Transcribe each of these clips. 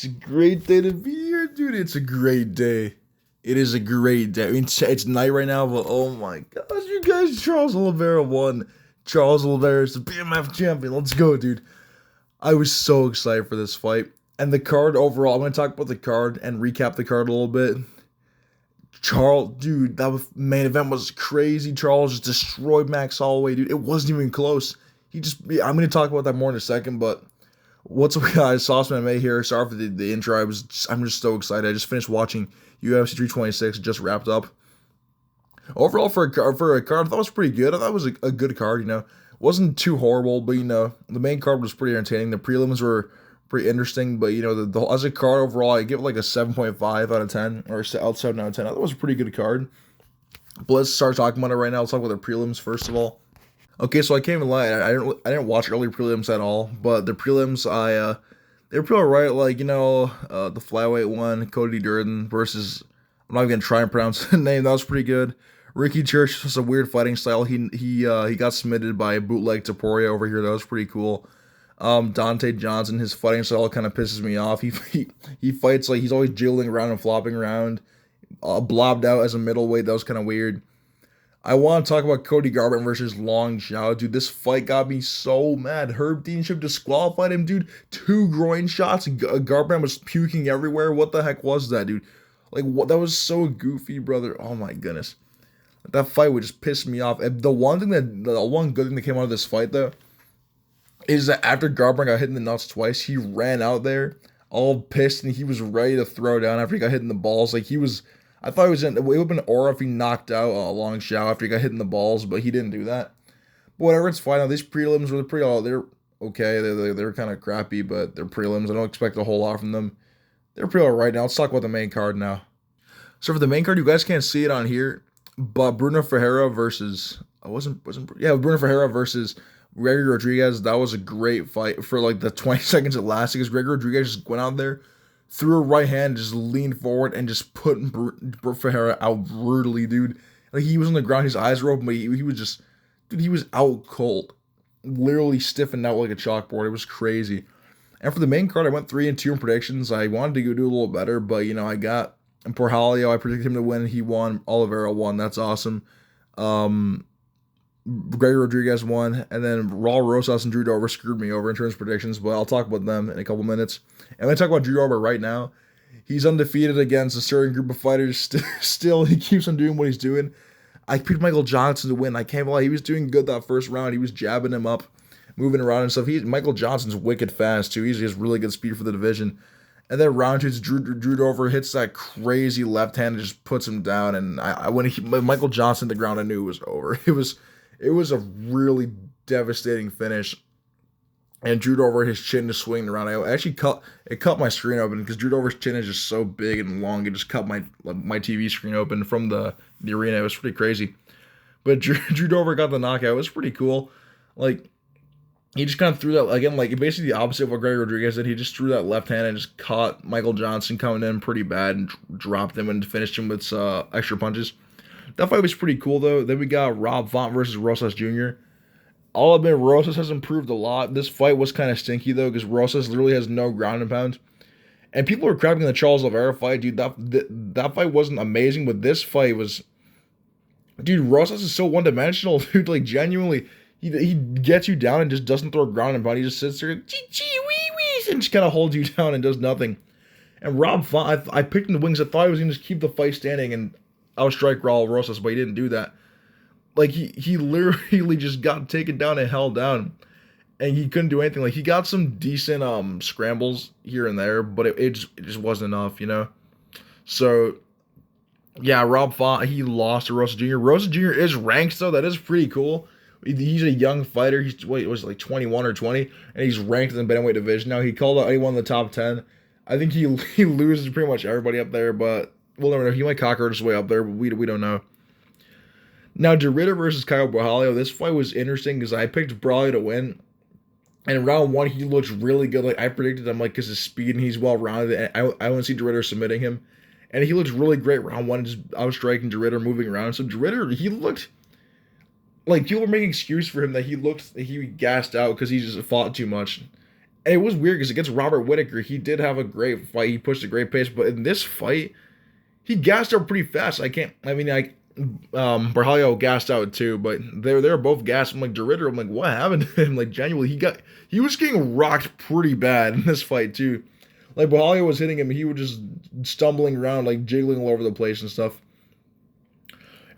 It's a great day to be here, dude. It's a great day. It is a great day. I mean, it's night right now, but oh my gosh, you guys, Charles Oliveira won. Charles Oliveira is the BMF champion. Let's go, dude. I was so excited for this fight. And the card overall, I'm going to talk about the card and recap the card a little bit. Charles, dude, main event was crazy. Charles just destroyed Max Holloway, dude. It wasn't even close. I'm going to talk about that more in a second, but what's up, guys? Sauce MMA here. Sorry for the intro. I'm just so excited. I just finished watching UFC 326. Just wrapped up. Overall, for a card, I thought it was pretty good. I thought it was a good card. Wasn't too horrible, but the main card was pretty entertaining. The prelims were pretty interesting, but as a card overall, I give it like a 7.5 out of 10 or 7 out of 10. I thought it was a pretty good card. But let's start talking about it right now. Let's talk about the prelims first of all. Okay, so I can't even lie. I didn't watch early prelims at all, but the prelims they were pretty alright. Like the flyweight one, Cody Durden versus, I'm not even gonna try and pronounce the name. That was pretty good. Ricky Church was a weird fighting style. He got submitted by bootleg topuria over here. That was pretty cool. Dante Johnson, his fighting style kind of pisses me off. He fights like he's always jiggling around and flopping around. Blobbed out as a middleweight. That was kind of weird. I want to talk about Cody Garbrandt versus Long Xiao, dude. This fight got me so mad. Herb Deanship disqualified him, dude. 2 groin shots. Garbrandt was puking everywhere. What the heck was that, dude? Like, what? That was so goofy, brother. Oh my goodness, that fight would just piss me off. The one good thing that came out of this fight though, is that after Garbrandt got hit in the nuts twice, he ran out there all pissed and he was ready to throw down after he got hit in the balls. Like he was. I thought it would have been aura if he knocked out Long Xiao after he got hit in the balls, but he didn't do that. But whatever, it's fine. Now, these prelims were they're okay. They're kind of crappy, but they're prelims. I don't expect a whole lot from them. They're pretty alright. Now let's talk about the main card now. So for the main card, you guys can't see it on here, but Bruno Ferreira versus Bruno Ferreira versus Gregory Rodriguez. That was a great fight for like the 20 seconds it lasted, because Gregory Rodriguez just went out there, threw a right hand, just leaned forward, and just put Ferreira out brutally, dude. Like, he was on the ground, his eyes were open, but he was just, dude, he was out cold. Literally stiffened out like a chalkboard. It was crazy. And for the main card, I went 3-2 in predictions. I wanted to go do a little better, but, I got Porhalio. I predicted him to win. He won. Oliveira won. That's awesome. Gregory Rodriguez won, and then Raul Rosas and Drew Dober screwed me over in terms of predictions, but I'll talk about them in a couple minutes. And I'm going to talk about Drew Dober right now. He's undefeated against a certain group of fighters. Still, he keeps on doing what he's doing. I picked Michael Johnson to win. I can't lie, he was doing good that first round. He was jabbing him up, moving around and stuff. Michael Johnson's wicked fast, too. He has really good speed for the division. And then round 2, Drew Dober hits that crazy left hand and just puts him down. And when Michael Johnson hit the ground, I knew it was over. It was a really devastating finish. And Drew Dober, his chin just swinging around. I actually cut my screen open because Drew Dober's chin is just so big and long. It just cut my TV screen open from the arena. It was pretty crazy. But Drew Dober got the knockout. It was pretty cool. Like, he just kind of threw that, again, like basically the opposite of what Gregory Rodriguez did. He just threw that left hand and just caught Michael Johnson coming in pretty bad and dropped him and finished him with extra punches. That fight was pretty cool, though. Then we got Rob Font versus Rosas Jr. I'll admit, Rosas has improved a lot. This fight was kind of stinky, though, because Rosas literally has no ground and pound. And people were crapping the Charles Oliveira fight, dude. That fight wasn't amazing, but this fight was... Dude, Rosas is so one-dimensional, dude. Like, genuinely, he gets you down and just doesn't throw ground and pound. He just sits there and just kind of holds you down and does nothing. And Rob Font, I picked him the wings. I thought he was going to just keep the fight standing and outstrike Raul Rosas, but he didn't do that. Like, he literally just got taken down and held down, and he couldn't do anything. Like, he got some decent scrambles here and there, but it just wasn't enough, So, yeah, Rob Font, he lost to Rosa Jr. Rosa Jr. is ranked, though. That is pretty cool. He's a young fighter. He's, was it like 21 or 20, and he's ranked in the bantamweight division. Now, he called out anyone in the top 10. I think he loses pretty much everybody up there, but we'll never know. He might cockroach his way up there, but we don't know. Now, DeRitter versus Kyle Borralho. This fight was interesting because I picked Borralho to win. And in round 1, he looked really good. Like, I predicted him, like, because his speed and he's well-rounded. And I want to see DeRitter submitting him. And he looked really great round 1, just outstriking DeRitter, moving around. So DeRitter, he looked like people were making excuse for him that he gassed out because he just fought too much. And it was weird because against Robert Whittaker, he did have a great fight. He pushed a great pace, but in this fight, he gassed out pretty fast. Berhalio gassed out too, but they're both gassed. I'm like, DeRitter, I'm like, what happened to him? Like, genuinely, he was getting rocked pretty bad in this fight too. Like, Berhalio was hitting him, he was just stumbling around, like jiggling all over the place and stuff.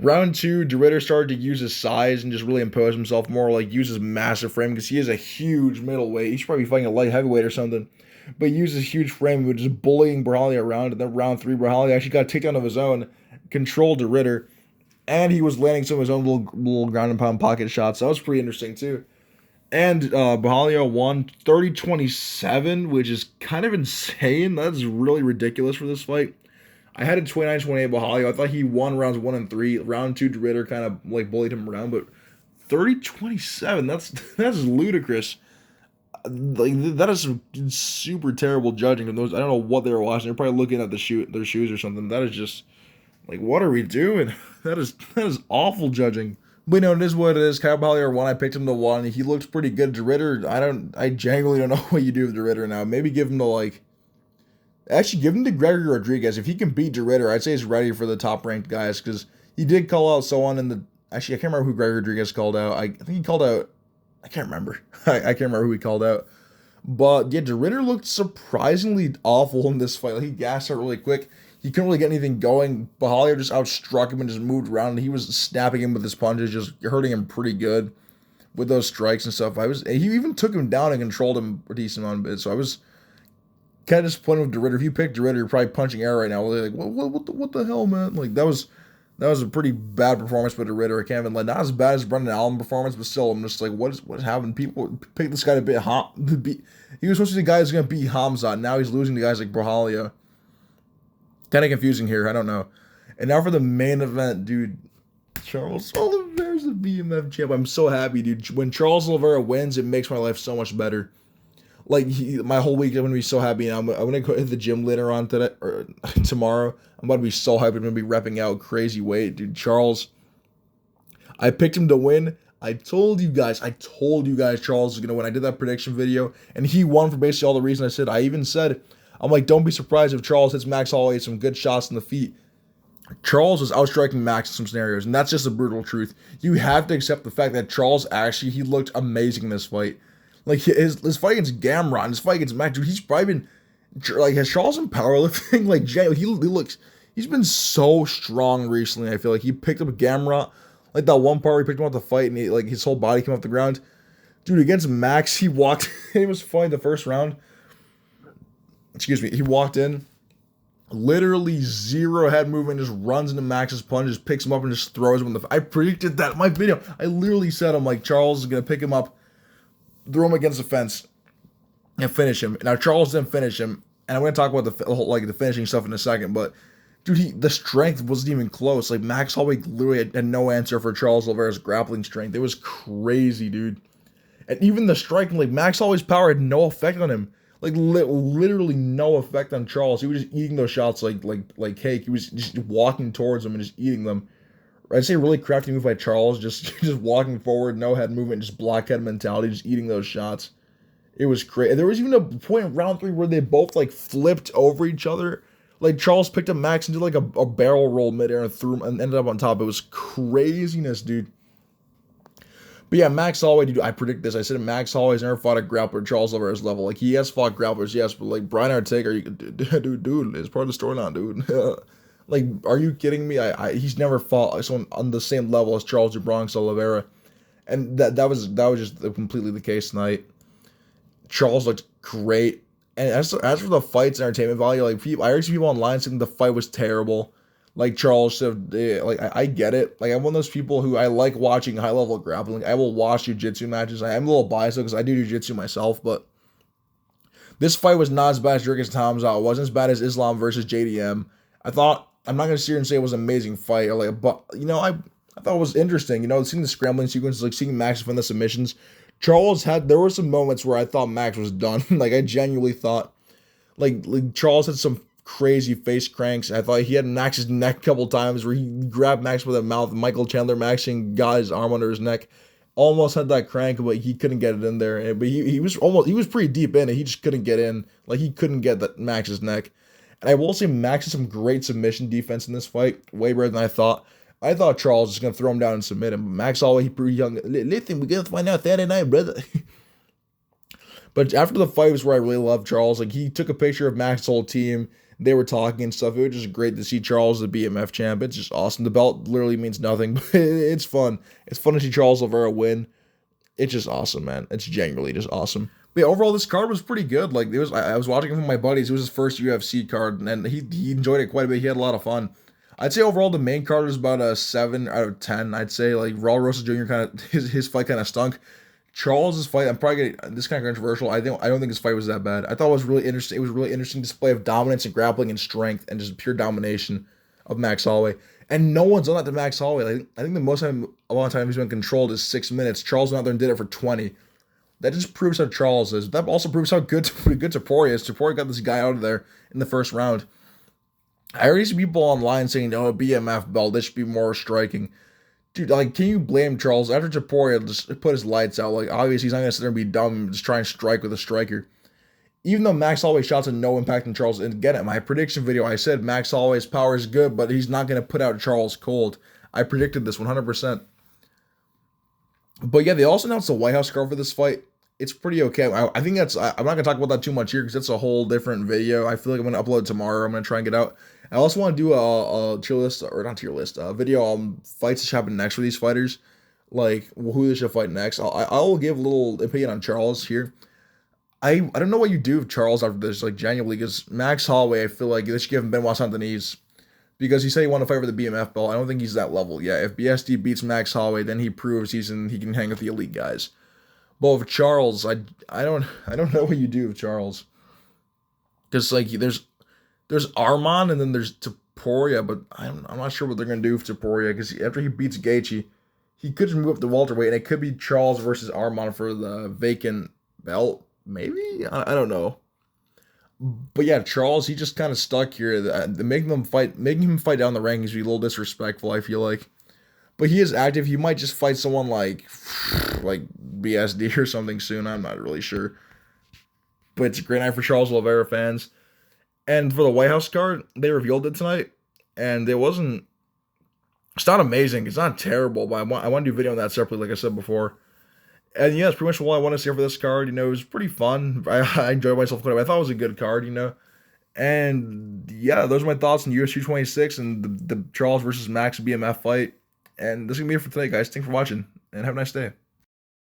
Round two, DeRitter started to use his size and just really impose himself more, like use his massive frame because he is a huge middleweight. He should probably be fighting a light heavyweight or something. But he used his huge frame, he was just bullying Berhalio around. And then round three, Berhalio actually got a takedown of his own, controlled DeRitter, and he was landing some of his own little ground and pound pocket shots. That was pretty interesting too. And Berhalio won 30-27, which is kind of insane. That's really ridiculous for this fight. I had a 29-28 Berhalio. I thought he won rounds 1 and 3. Round 2, DeRitter kind of like bullied him around, but 30-27, that's ludicrous. Like that is some super terrible judging from those. I don't know what they were watching. They're probably looking at their shoes or something. That is just like, what are we doing? That is awful judging. But it is what it is. Kyle Berhalio won. I picked him to 1. He looks pretty good. DeRitter, I genuinely don't know what you do with DeRitter now. Maybe give him to like. Actually, give him to Gregory Rodriguez. If he can beat DeRitter, I'd say he's ready for the top ranked guys because he did call out someone in the. Actually, I can't remember who Gregory Rodriguez called out. I think he called out. I can't remember. I can't remember who he called out. But yeah, DeRitter looked surprisingly awful in this fight. Like, he gassed out really quick. He couldn't really get anything going. Berhalio just outstruck him and just moved around. And he was snapping him with his punches, just hurting him pretty good with those strikes and stuff. He even took him down and controlled him a decent amount of it. So I was kind of disappointed with DeRitter. If you pick DeRitter, you're probably punching air right now. Like, what the hell, man? Like, that was a pretty bad performance by DeRitter. I can't even like, not as bad as Brendan Allen performance, but still, I'm just like, what's happening? People pick this guy to beat he was supposed to be the guy who's gonna beat Hamzat. Now he's losing to guys like Berhalio. Kind of confusing here. I don't know. And now for the main event, dude. Charles Oliveira's the BMF champ. I'm so happy, dude. When Charles Oliveira wins, it makes my life so much better. Like, my whole week, I'm gonna be so happy. I'm gonna go hit the gym later on today or tomorrow. I'm about to be so hyped. I'm gonna be repping out crazy weight, dude. Charles, I picked him to win. I told you guys Charles was gonna win. I did that prediction video, and he won for basically all the reasons I said. I even said, I'm like, don't be surprised if Charles hits Max Holloway some good shots in the feet. Charles was outstriking Max in some scenarios, and that's just the brutal truth. You have to accept the fact that Charles he looked amazing in this fight. Like, his fight against Gamrot, his fight against Max, dude, he's probably been, like, has Charles in powerlifting? Like, he's been so strong recently, I feel like. He picked up Gamrot, like, that one part where he picked him up the fight, and his whole body came off the ground. Dude, against Max, he walked, it was funny, the first round, he walked in, literally zero head movement, just runs into Max's punches, picks him up, and just throws him in I predicted that in my video. I literally said, I'm like, Charles is going to pick him up, throw him against the fence, and finish him. Now, Charles didn't finish him, and I'm going to talk about the finishing stuff in a second, but dude, the strength wasn't even close. Like, Max Holloway literally had no answer for Charles Oliveira's grappling strength. It was crazy, dude. And even the striking, like, Max Holloway's power had no effect on him. Like, literally no effect on Charles. He was just eating those shots like cake. He was just walking towards them and just eating them. I'd say really crafty move by Charles, just walking forward, no head movement, just blockhead mentality, just eating those shots. It was crazy. There was even a point in round 3 where they both like flipped over each other. Like, Charles picked up Max and did like a barrel roll midair and threw him and ended up on top. It was craziness, dude. But yeah, Max Holloway, dude, I predict this. I said Max Holloway's never fought a grappler Charles Oliveira's level. Like, he has fought grapplers, yes, but like Brian Ortega, dude, it's part of the storyline, dude. Like, are you kidding me? He's never fought someone on the same level as Charles Bronx Oliveira, and that was just completely the case tonight. Charles looked great, and as for the fight's entertainment value, like, I heard some people online saying the fight was terrible. Like, Charles said, like, I get it. Like, I'm one of those people who I like watching high level grappling. Like, I will watch jiu-jitsu matches. I'm a little biased because I do jiu-jitsu myself, but this fight was not as bad as Jurgens Hamzat. It wasn't as bad as Islam versus JDM. I'm not gonna sit here and say it was an amazing fight, or like, but I thought it was interesting. Seeing the scrambling sequences, like seeing Max win the submissions. There were some moments where I thought Max was done. Like, I genuinely thought, like Charles had some crazy face cranks. I thought he had Max's neck a couple times where he grabbed Max with a mouth, Michael Chandler Max, and got his arm under his neck. almost had that crank, but he couldn't get it in there. But he was pretty deep in it. He just couldn't get in. Like he couldn't get that Max's neck. And I will say Max has some great submission defense in this fight, way better than I thought. I thought Charles was gonna throw him down and submit him. But Max always he pretty young. Listen, we gotta find out Saturday night, brother. But after the fight was where I really loved Charles. Like he took a picture of Max's whole team. They were talking and stuff. It was just great to see Charles the BMF champ. It's just awesome. The belt literally means nothing, but it's fun. It's fun to see Charles Oliveira win. It's just awesome, man. It's genuinely just awesome. But yeah, overall, this card was pretty good. Like it was, I was watching it with my buddies. It was his first UFC card, and he enjoyed it quite a bit. He had a lot of fun. I'd say overall the main card was about a 7 out of 10. I'd say like Raul Rosas Jr. kind of his fight kind of stunk. Charles's fight, I'm probably getting this kind of controversial. I don't think his fight was that bad. I thought it was really interesting. It was a really interesting display of dominance and grappling and strength and just pure domination of Max Holloway. And no one's done that to Max Holloway. Like, I think the most time a long time he's been controlled is 6 minutes. Charles went out there and did it for 20. That just proves how Charles is. That also proves how good Topuria is. Topuria got this guy out of there in the first round. I already see people online saying, "Oh, BMF belt, this should be more striking." Dude, like, can you blame Charles? After Topuria just put his lights out, like, obviously he's not going to sit there and be dumb and just try and strike with a striker. Even though Max Holloway's shots had no impact on Charles, and again, in my prediction video, I said Max Holloway's power is good, but he's not going to put out Charles cold. I predicted this 100%. But yeah, they also announced the White House card for this fight. It's pretty okay. I think I'm not going to talk about that too much here because that's a whole different video. I feel like I'm going to upload it tomorrow. I'm going to try and get out. I also want to do a tier list, or not tier list, a video on fights that should happen next for these fighters. Like, who they should fight next. I'll give a little opinion on Charles here. I don't know what you do with Charles after this, like, genuinely, because Max Holloway, I feel like they should give him Benoit Saint-Denis. Because he said he wanted to fight for the BMF belt. I don't think he's that level yet. If BSD beats Max Holloway, then he proves he can hang with the elite guys. But with Charles, I don't know what you do with Charles. Because, like, there's Arman and then there's Topuria, but I'm not sure what they're going to do with Topuria because after he beats Gaethje, he could just move up to welterweight, and it could be Charles versus Arman for the vacant belt. Maybe? I don't know. But yeah, Charles, he just kind of stuck here. Making him fight down the rankings would be a little disrespectful, I feel like. But he is active. He might just fight someone like BSD or something soon. I'm not really sure. But it's a great night for Charles Oliveira fans. And for the White House card, they revealed it tonight. And it's not amazing. It's not terrible, but I want to do a video on that separately, like I said before. And yeah, that's pretty much all I want to say for this card. It was pretty fun. I enjoyed myself quite a bit. I thought it was a good card. And yeah, those are my thoughts on UFC 26 and the Charles versus Max BMF fight. And this is going to be it for today, guys. Thanks for watching, and have a nice day.